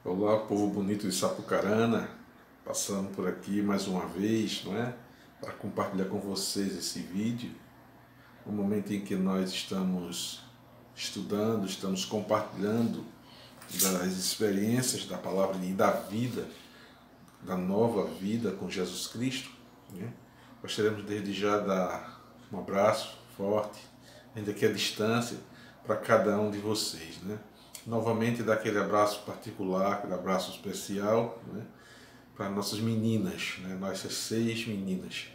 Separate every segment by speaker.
Speaker 1: Olá, povo bonito de Sapucarana, passando por aqui mais uma vez, não é? Para compartilhar com vocês esse vídeo, no momento em que nós estamos estudando, estamos compartilhando das experiências da palavra e da vida, da nova vida com Jesus Cristo, né? Gostaríamos desde já dar um abraço forte, ainda que à distância, para cada um de vocês, né? Novamente dar aquele abraço particular, aquele abraço especial, né, para nossas meninas, né, nossas 6 meninas.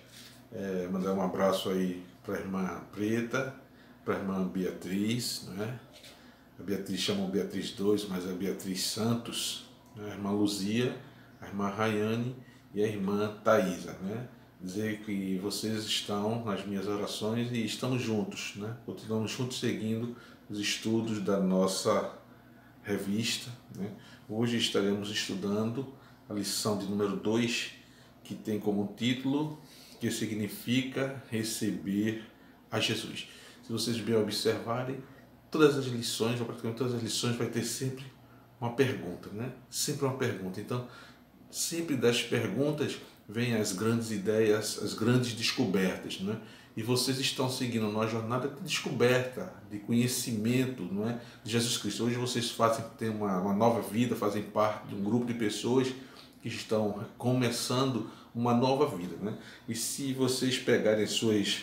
Speaker 1: Mandar um abraço aí para a irmã Preta, para a irmã Beatriz, né? A Beatriz chamam Beatriz 2, mas é Beatriz Santos, né? A irmã Luzia, a irmã Rayane e a irmã Thaisa, né? Dizer que vocês estão nas minhas orações e estamos juntos, né? Continuamos juntos seguindo os estudos da nossa revista, né? Hoje estaremos estudando a lição de número 2, que tem como título que significa receber a Jesus. Se vocês bem observarem, todas as lições, ou praticamente todas as lições, vai ter sempre uma pergunta, né? Sempre uma pergunta. Então, sempre das perguntas vêm as grandes ideias, as grandes descobertas, né? E vocês estão seguindo uma jornada de descoberta, de conhecimento, não é, de Jesus Cristo. Hoje vocês têm uma nova vida, fazem parte de um grupo de pessoas que estão começando uma nova vida, né? E se vocês pegarem as suas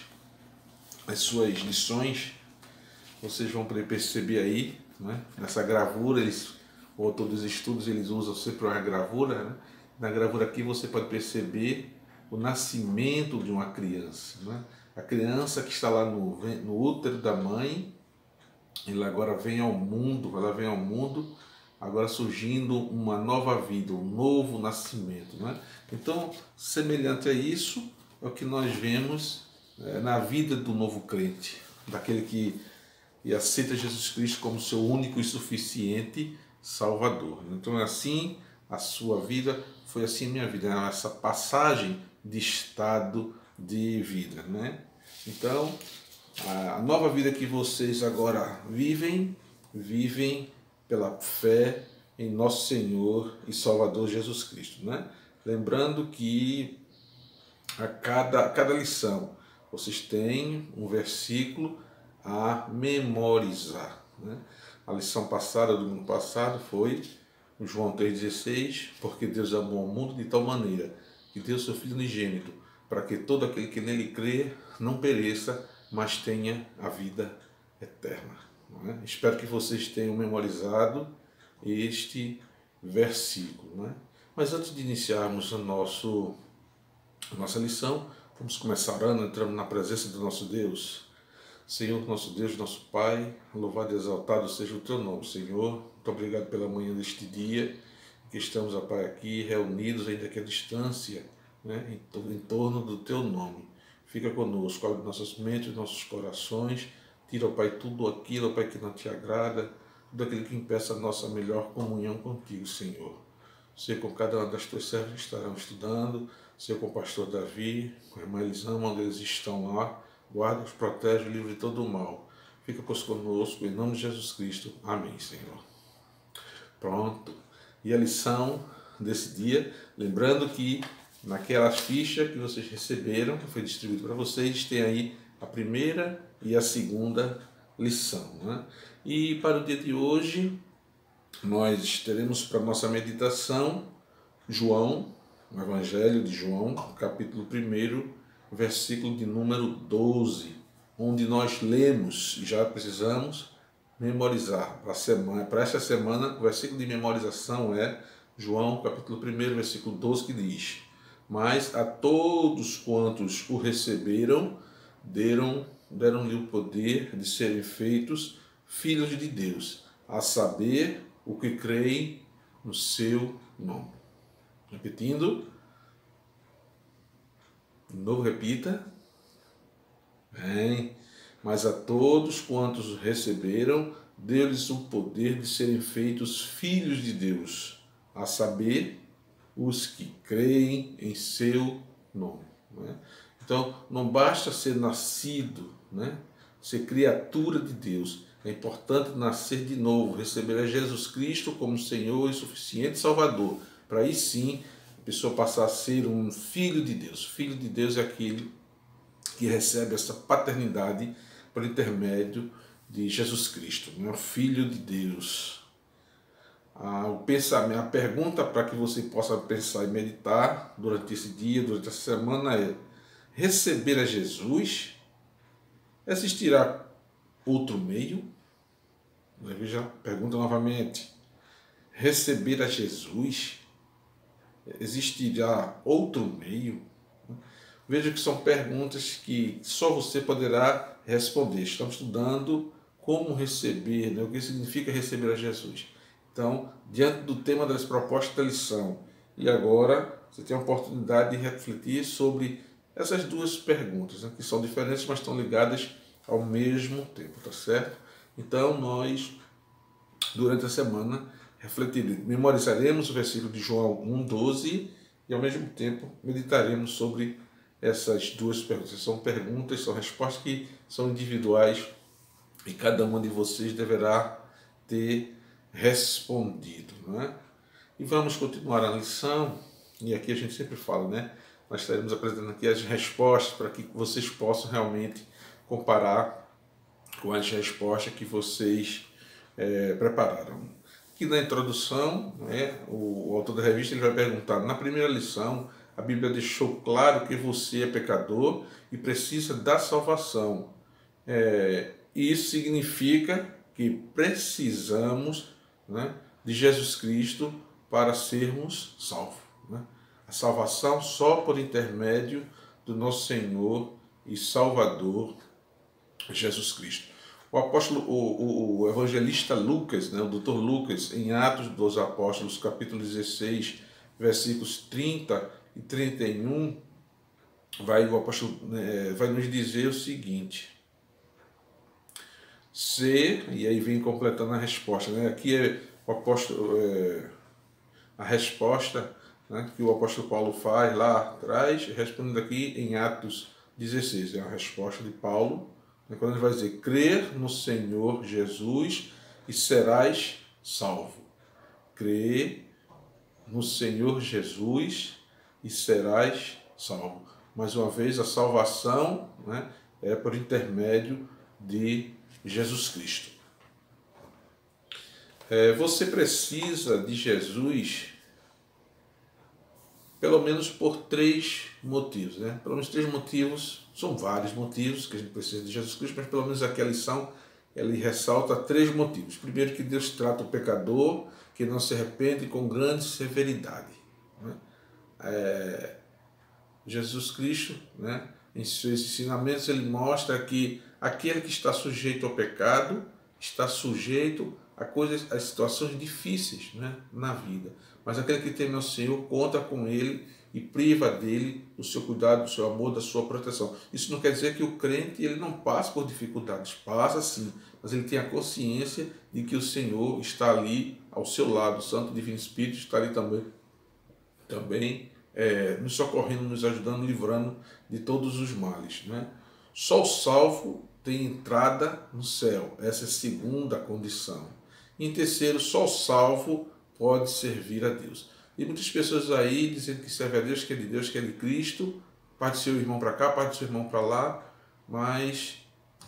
Speaker 1: lições, vocês vão perceber aí, né, nessa gravura, o autor dos estudos eles usam sempre uma gravura, né? Na gravura aqui você pode perceber o nascimento de uma criança, né? A criança que está lá no útero da mãe, ela agora vem ao mundo, agora surgindo uma nova vida, um novo nascimento, né? Então, semelhante a isso, é o que nós vemos na vida do novo crente, daquele que aceita Jesus Cristo como seu único e suficiente Salvador. Então, assim a sua vida, foi assim a minha vida, essa passagem de estado de vida, né? Então, a nova vida que vocês agora vivem pela fé em nosso Senhor e Salvador Jesus Cristo, né? Lembrando que a cada lição vocês têm um versículo a memorizar, né? A lição passada, do domingo passado, foi João 3,16, porque Deus amou o mundo de tal maneira que deu seu Filho unigênito, para que todo aquele que nele crê não pereça, mas tenha a vida eterna. Não é? Espero que vocês tenham memorizado este versículo. Não é? Mas antes de iniciarmos a nossa lição, vamos começar orando, entrando na presença do nosso Deus. Senhor, nosso Deus, nosso Pai, louvado e exaltado seja o Teu nome, Senhor. Muito obrigado pela manhã deste dia, que estamos, ó Pai, aqui reunidos, ainda que à distância, né, em torno do Teu nome. Fica conosco, abre nossas mentes, nossos corações, tira, ó Pai, tudo aquilo, ó Pai, que não Te agrada, tudo aquilo que impeça a nossa melhor comunhão contigo, Senhor. Ser com cada uma das Tuas servas que estarão estudando, ser com o pastor Davi, com a irmã Elisama, onde eles estão lá. Guarda-os, protege, livre de todo o mal. Fica conosco, em nome de Jesus Cristo. Amém, Senhor. Pronto. E a lição desse dia, lembrando que naquelas fichas que vocês receberam, que foi distribuído para vocês, tem aí a primeira e a segunda lição, né? E para o dia de hoje, nós teremos para nossa meditação João, o Evangelho de João, capítulo 1, versículo de número 12, onde nós lemos, e já precisamos memorizar para esta semana. O versículo de memorização é João, capítulo 1, versículo 12, que diz: mas a todos quantos o receberam, deram-lhe o poder de serem feitos filhos de Deus, a saber, o que creem no seu nome. Repetindo, de novo, repita. Bem, mas a todos quantos o receberam, deu-lhes o poder de serem feitos filhos de Deus, a saber, os que creem em seu nome. Né? Então, não basta ser nascido, né? Ser criatura de Deus, É importante nascer de novo, receber a Jesus Cristo como Senhor e suficiente Salvador, para aí sim a pessoa passar a ser um filho de Deus. Filho de Deus é aquele que recebe essa paternidade por intermédio de Jesus Cristo, não é? Filho de Deus. O pensamento, a pergunta para que você possa pensar e meditar durante esse dia, durante essa semana é: receber a Jesus, existirá outro meio? Veja, pergunta novamente: receber a Jesus, existirá outro meio? Veja que são perguntas que só você poderá responder. Estamos estudando como receber, né? O que significa receber a Jesus. Então, diante do tema das propostas da lição, e agora você tem a oportunidade de refletir sobre essas duas perguntas, né? Que são diferentes, mas estão ligadas ao mesmo tempo, tá certo? Então, nós, durante a semana, refletiremos, memorizaremos o versículo de João 1,12 e, ao mesmo tempo, meditaremos sobre essas duas perguntas. São perguntas, são respostas que são individuais e cada uma de vocês deverá ter respondido, não é? E vamos continuar a lição, e aqui a gente sempre fala, né? Nós estaremos apresentando aqui as respostas para que vocês possam realmente comparar com as respostas que vocês prepararam. Aqui na introdução, né, o autor da revista ele vai perguntar: na primeira lição, a Bíblia deixou claro que você é pecador e precisa da salvação. Isso significa que precisamos, né, de Jesus Cristo para sermos salvos, né? A salvação só por intermédio do nosso Senhor e Salvador Jesus Cristo. O apóstolo, o evangelista Lucas, né, o doutor Lucas, em Atos dos Apóstolos, capítulo 16, versículos 30 e 31, o apóstolo vai nos dizer o seguinte: e aí vem completando a resposta, né? Aqui é o apóstolo, a resposta, né, que o apóstolo Paulo faz lá atrás, respondendo aqui em Atos 16, é a resposta de Paulo, né, quando ele vai dizer: crer no Senhor Jesus e serás salvo. Crer no Senhor Jesus e serás salvo. Mais uma vez, a salvação, né, é por intermédio de Jesus Cristo. Você precisa de Jesus pelo menos por 3 motivos, né? Pelo menos 3 motivos, são vários motivos que a gente precisa de Jesus Cristo, mas pelo menos aqui a lição ele ressalta 3 motivos. Primeiro, que Deus trata o pecador que não se arrepende com grande severidade, né? Jesus Cristo, né, em seus ensinamentos, ele mostra que aquele que está sujeito ao pecado está sujeito a coisas, a situações difíceis, né, na vida. Mas aquele que teme ao Senhor conta com ele e priva dele do seu cuidado, do seu amor, da sua proteção. Isso não quer dizer que o crente ele não passa por dificuldades, passa sim, mas ele tem a consciência de que o Senhor está ali ao seu lado, o Santo Divino Espírito está ali também nos socorrendo, nos ajudando, livrando de todos os males, né? Só o salvo tem entrada no céu, essa é a segunda condição. E em terceiro, só o salvo pode servir a Deus. E muitas pessoas aí dizendo que serve a Deus, que é de Deus, que é de Cristo, parte do seu irmão para cá, parte do seu irmão para lá, mas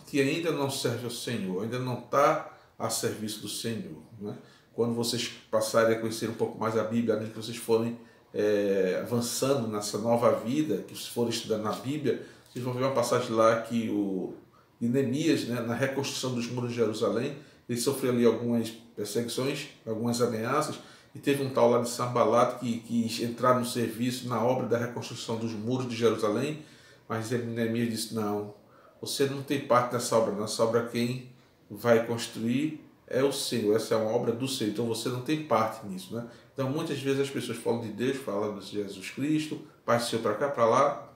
Speaker 1: que ainda não serve ao Senhor, ainda não está a serviço do Senhor, né? Quando vocês passarem a conhecer um pouco mais a Bíblia, que vocês forem avançando nessa nova vida, que se forem estudando na Bíblia, vocês vão ver uma passagem lá que o Neemias, né, na reconstrução dos muros de Jerusalém, ele sofreu ali algumas perseguições, algumas ameaças, e teve um tal lá de Sanbalat que quis entrar no serviço, na obra da reconstrução dos muros de Jerusalém, mas Neemias disse: não, você não tem parte nessa obra quem vai construir é o Senhor, essa é uma obra do Senhor, então você não tem parte nisso, né? Então muitas vezes as pessoas falam de Deus, falam de Jesus Cristo, parte do Senhor para cá, para lá,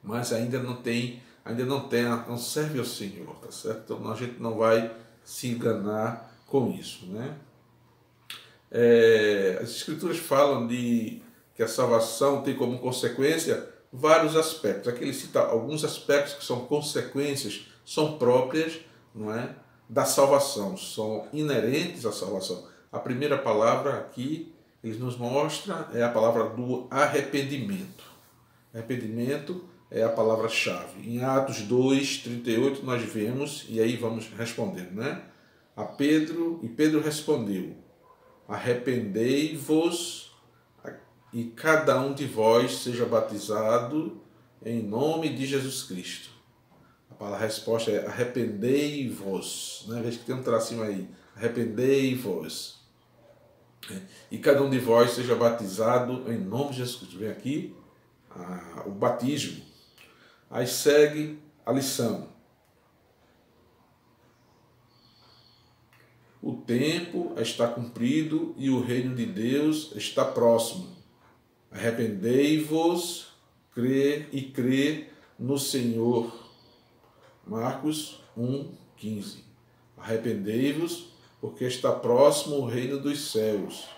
Speaker 1: mas ainda não serve ao Senhor, tá certo? Então a gente não vai se enganar com isso, né? As Escrituras falam que a salvação tem como consequência vários aspectos. Aqui ele cita alguns aspectos que são consequências, são próprias, não é, da salvação, são inerentes à salvação. A primeira palavra aqui, ele nos mostra, é a palavra do arrependimento. Arrependimento é a palavra-chave. Em Atos 2:38 nós vemos, e aí vamos respondendo, né? A Pedro, e Pedro respondeu: arrependei-vos e cada um de vós seja batizado em nome de Jesus Cristo. A resposta é arrependei-vos, né? Veja que tem um tracinho aí, arrependei-vos. E cada um de vós seja batizado em nome de Jesus Cristo. Vem aqui o batismo. Aí segue a lição. O tempo está cumprido e o reino de Deus está próximo. Arrependei-vos, crê no Senhor. Marcos 1:15. Arrependei-vos, porque está próximo o reino dos céus.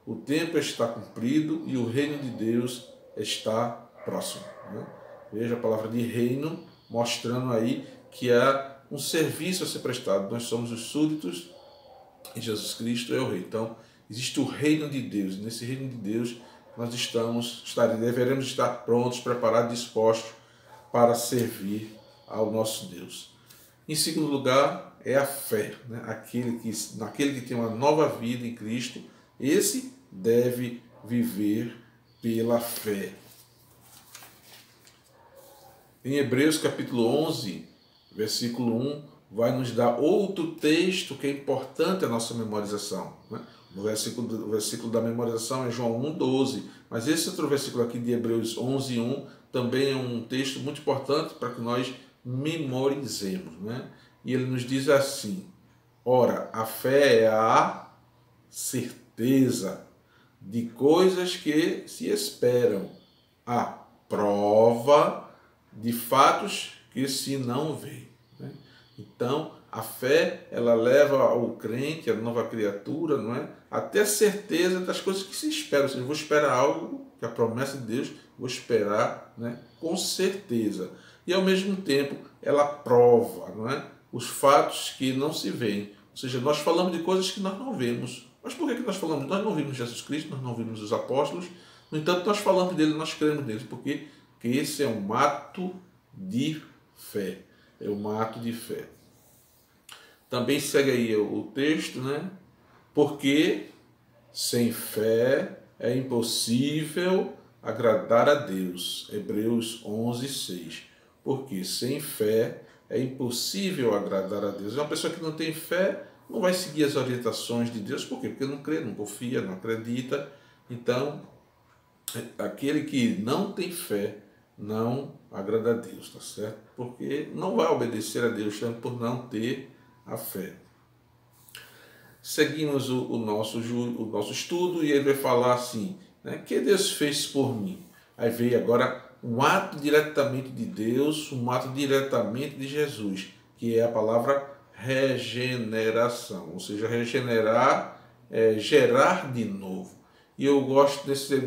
Speaker 1: O tempo está cumprido e o reino de Deus está próximo. Né? Veja a palavra de reino, mostrando aí que há um serviço a ser prestado. Nós somos os súditos e Jesus Cristo é o rei. Então, existe o reino de Deus. E nesse reino de Deus, nós deveremos estar prontos, preparados, dispostos para servir ao nosso Deus. Em segundo lugar, é a fé. Né? Aquele que tem uma nova vida em Cristo, esse deve viver pela fé. Em Hebreus capítulo 11, versículo 1, vai nos dar outro texto que é importante a nossa memorização. Né? O versículo da memorização é João 1:12, mas esse outro versículo aqui de Hebreus 11:1 também é um texto muito importante para que nós memorizemos. Né? E ele nos diz assim: ora, a fé é a certeza de coisas que se esperam, a prova de fatos que se não veem. Né? Então, a fé, ela leva o crente, a nova criatura, não é? Até a certeza das coisas que se esperam. Ou seja, eu vou esperar algo, que a promessa de Deus, vou esperar, né? Com certeza. E, ao mesmo tempo, ela prova, não é? Os fatos que não se veem. Ou seja, nós falamos de coisas que nós não vemos. Mas por que nós falamos? Nós não vimos Jesus Cristo, nós não vimos os apóstolos. No entanto, nós falamos dele, nós cremos nele. Porque esse é um ato de fé. É um ato de fé. Também segue aí o texto, né? Porque sem fé é impossível agradar a Deus. Hebreus 11:6. Porque sem fé é impossível agradar a Deus. É uma pessoa que não tem fé, não vai seguir as orientações de Deus. Por quê? Porque não crê, não confia, não acredita. Então, aquele que não tem fé não agrada a Deus, tá certo? Porque não vai obedecer a Deus por não ter a fé. Seguimos o nosso estudo e ele vai falar assim, né? Que Deus fez por mim? Aí veio agora um ato diretamente de Deus, um ato diretamente de Jesus, que é a palavra regeneração. Ou seja, regenerar é gerar de novo. E eu gosto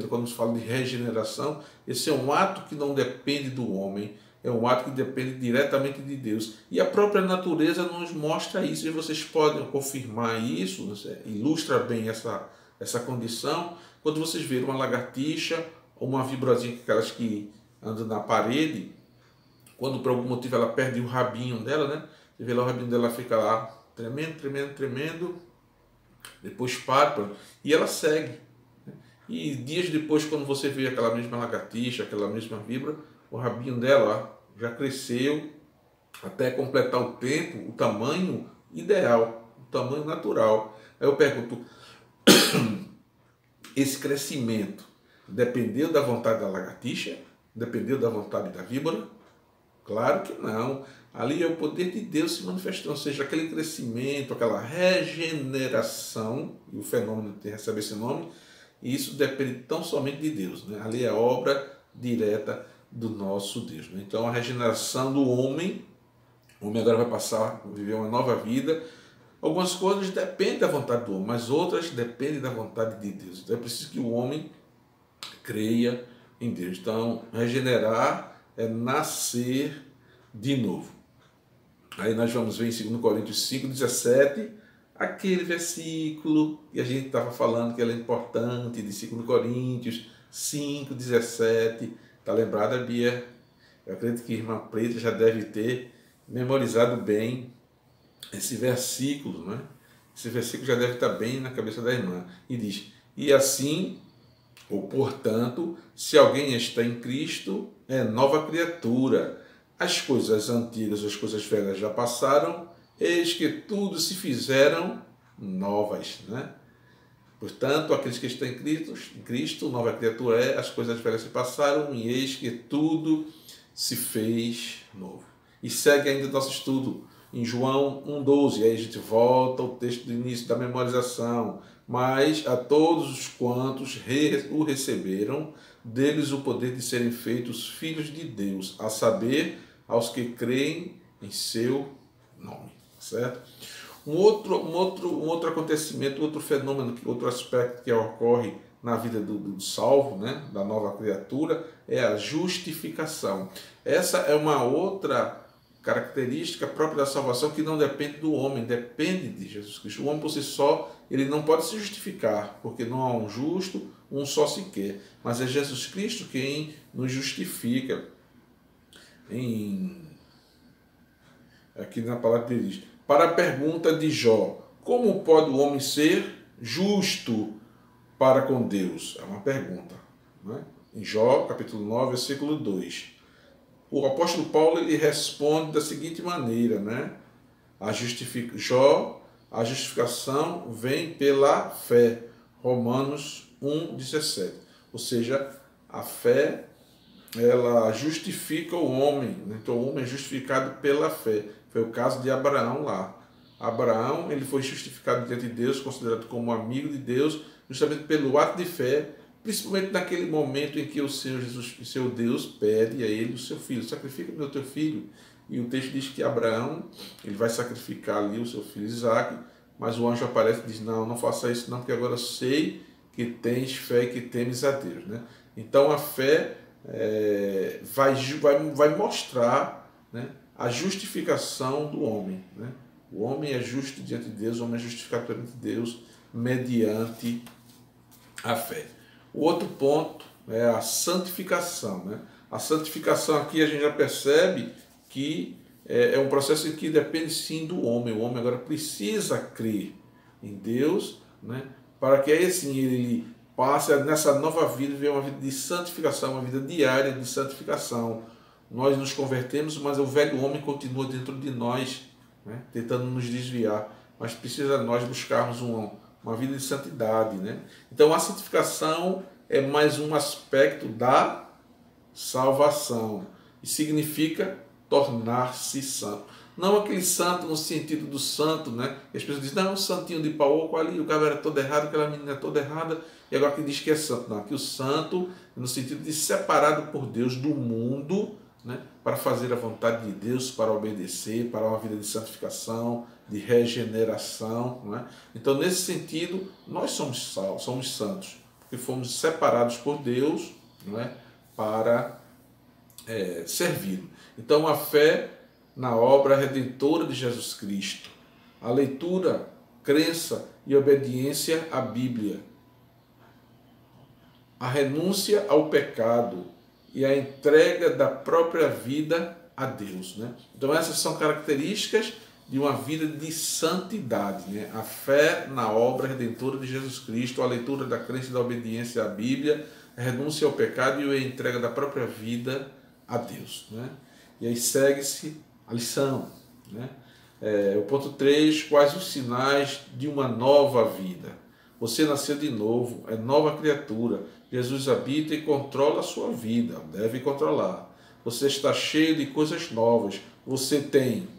Speaker 1: quando se fala de regeneração, esse é um ato que não depende do homem, é um ato que depende diretamente de Deus. E a própria natureza nos mostra isso, e vocês podem confirmar isso, ilustra bem essa condição, quando vocês verem uma lagartixa ou uma vibrazinha, aquelas que andam na parede, quando por algum motivo ela perde o rabinho dela, né? Você vê lá o rabinho dela fica lá tremendo, depois para, e ela segue. E dias depois, quando você vê aquela mesma lagartixa, aquela mesma vibra, o rabinho dela já cresceu até completar o tempo, o tamanho ideal, o tamanho natural. Aí eu pergunto, esse crescimento dependeu da vontade da lagartixa? Dependeu da vontade da víbora? Claro que não. Ali é o poder de Deus se manifestando, ou seja, aquele crescimento, aquela regeneração, e o fenômeno recebe esse nome, e isso depende tão somente de Deus. Né? Ali é obra direta do nosso Deus. Né? Então a regeneração do homem, o homem agora vai passar a viver uma nova vida. Algumas coisas dependem da vontade do homem, mas outras dependem da vontade de Deus. Então é preciso que o homem creia em Deus. Então regenerar é nascer de novo. Aí nós vamos ver em 2 Coríntios 5,17, aquele versículo que a gente estava falando que ela é importante, de 2 Coríntios 5,17. Está lembrada, Bia? Eu acredito que a irmã Preta já deve ter memorizado bem esse versículo, né? Esse versículo já deve estar bem na cabeça da irmã. E diz: e assim, ou portanto, se alguém está em Cristo, é nova criatura. As coisas antigas, as coisas velhas já passaram, eis que tudo se fizeram novas, né? Portanto, aqueles que estão em Cristo, nova criatura é, as coisas velhas se passaram, e eis que tudo se fez novo. E segue ainda o nosso estudo em João 1,12, aí a gente volta ao texto do início da memorização. Mas a todos os quantos o receberam, deles o poder de serem feitos filhos de Deus, a saber, aos que creem em seu nome. Certo? Um outro acontecimento, outro fenômeno, outro aspecto que ocorre na vida do salvo, né, da nova criatura, é a justificação. Essa é uma outra característica própria da salvação que não depende do homem, depende de Jesus Cristo. O homem por si só, ele não pode se justificar, porque não há um justo, um só sequer. Mas é Jesus Cristo quem nos justifica. Aqui na palavra dele diz: para a pergunta de Jó, como pode o homem ser justo para com Deus? É uma pergunta, né? Em Jó, capítulo 9, versículo 2. O apóstolo Paulo ele responde da seguinte maneira, né? A justificação vem pela fé. Romanos 1,17. Ou seja, a fé, ela justifica o homem. Então o homem é justificado pela fé. Foi o caso de Abraão lá. Abraão ele foi justificado diante de Deus, considerado como amigo de Deus, justamente pelo ato de fé, principalmente naquele momento em que o Senhor Jesus, o seu Deus, pede a ele o seu filho: sacrifica-me o teu filho. E o texto diz que Abraão ele vai sacrificar ali o seu filho Isaque, mas o anjo aparece e diz: não, não faça isso não, porque agora eu sei que tens fé e que temes a Deus, né? Então a fé vai mostrar, né, a justificação do homem, né? O homem é justo diante de Deus, o homem é justificado perante Deus mediante a fé. O outro ponto é a santificação, né? A santificação aqui a gente já percebe que é um processo que depende sim do homem. O homem agora precisa crer em Deus, né? Para que aí sim ele passe nessa nova vida, viver uma vida de santificação, uma vida diária de santificação. Nós nos convertemos, mas o velho homem continua dentro de nós, né? Tentando nos desviar. Mas precisa nós buscarmos uma vida de santidade, né? Então a santificação é mais um aspecto da salvação e significa tornar-se santo. Não aquele santo no sentido do santo, né? E as pessoas dizem: não, o santinho de Pauoco ali, o cara era todo errado, aquela menina é toda errada, e agora que diz que é santo. Não, aqui o santo no sentido de separado por Deus do mundo, né? Para fazer a vontade de Deus, para obedecer, para uma vida de santificação, de regeneração, né? Então, nesse sentido, nós somos salvos, somos santos, porque fomos separados por Deus, não é? Para servir. Então, a fé na obra redentora de Jesus Cristo, a leitura, crença e obediência à Bíblia, a renúncia ao pecado e a entrega da própria vida a Deus, né? Então essas são características de uma vida de santidade, né? A fé na obra redentora de Jesus Cristo, a leitura da crença e da obediência à Bíblia, a renúncia ao pecado e a entrega da própria vida a Deus, né? E aí segue-se a lição, né? O ponto 3, quais os sinais de uma nova vida? Você nasceu de novo, é nova criatura. Jesus habita e controla a sua vida, deve controlar. Você está cheio de coisas novas. Você tem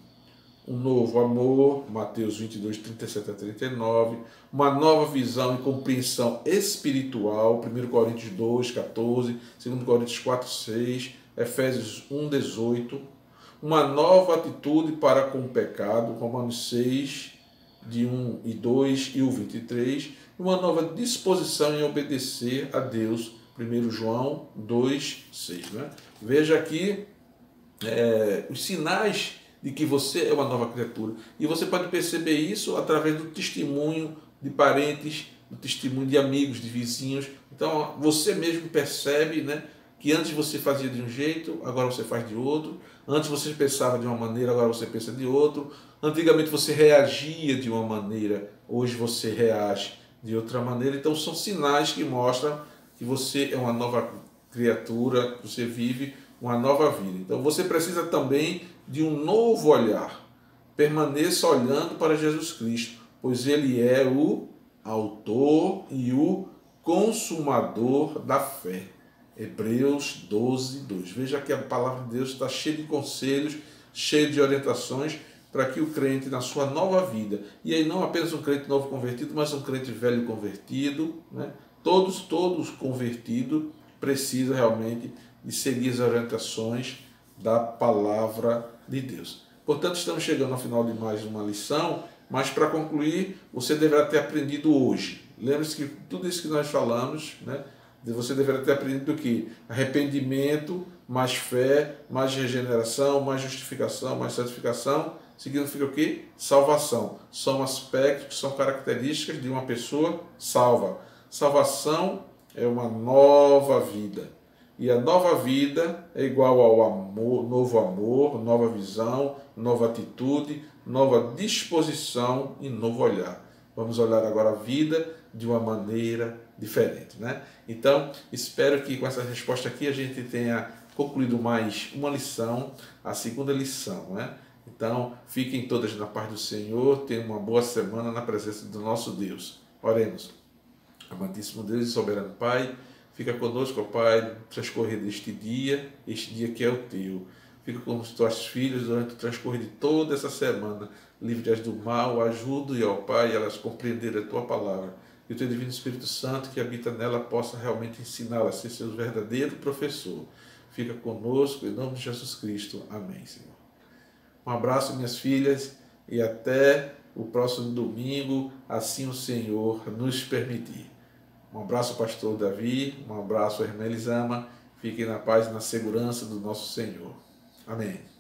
Speaker 1: um novo amor, Mateus 22, 37 a 39, uma nova visão e compreensão espiritual, 1 Coríntios 2, 14, 2 Coríntios 4, 6, Efésios 1, 18, uma nova atitude para com o pecado, Romanos 6, de 1 e 2 e o 23, uma nova disposição em obedecer a Deus, 1 João 2, 6. Né? Veja aqui os sinais de que você é uma nova criatura. E você pode perceber isso através do testemunho de parentes, do testemunho de amigos, de vizinhos. Então você mesmo percebe, né, que antes você fazia de um jeito, agora você faz de outro. Antes você pensava de uma maneira, agora você pensa de outro. Antigamente você reagia de uma maneira, hoje você reage de outra maneira. Então são sinais que mostram que você é uma nova criatura, que você vive uma nova vida. Então você precisa também de um novo olhar. Permaneça olhando para Jesus Cristo, pois Ele é o autor e o consumador da fé. Hebreus 12, 2. Veja que a palavra de Deus está cheia de conselhos, cheia de orientações para que o crente, na sua nova vida, e aí não apenas um crente novo convertido, mas um crente velho convertido, né? Todos convertidos, precisa realmente de seguir as orientações da palavra de Deus. Portanto, estamos chegando ao final de mais uma lição, mas para concluir, você deverá ter aprendido hoje. Lembre-se que tudo isso que nós falamos, né, você deverá ter aprendido o quê? Arrependimento, mais fé, mais regeneração, mais justificação, mais santificação, significa o quê? Salvação. São aspectos, são características de uma pessoa salva. Salvação é uma nova vida. E a nova vida é igual ao amor, nova visão, nova atitude, nova disposição e novo olhar. Vamos olhar agora a vida de uma maneira diferente, né? Então, espero que com essa resposta aqui a gente tenha concluído mais uma lição, a segunda lição, né? Então, fiquem todas na paz do Senhor, tenham uma boa semana na presença do nosso Deus. Oremos. Amantíssimo Deus e soberano Pai, fica conosco, ó Pai, no transcorrer deste dia que é o Teu. Fica com os Teus filhos durante o transcorrer de toda essa semana, livre-as do mal, ajuda-e, ó Pai, elas compreenderem a Tua palavra. Que o Teu Divino Espírito Santo que habita nela possa realmente ensiná-las a ser seu verdadeiro professor. Fica conosco, em nome de Jesus Cristo. Amém, Senhor. Um abraço, minhas filhas, e até o próximo domingo, assim o Senhor nos permitir. Um abraço, pastor Davi, um abraço, irmã Elisama. Fiquem na paz e na segurança do nosso Senhor. Amém.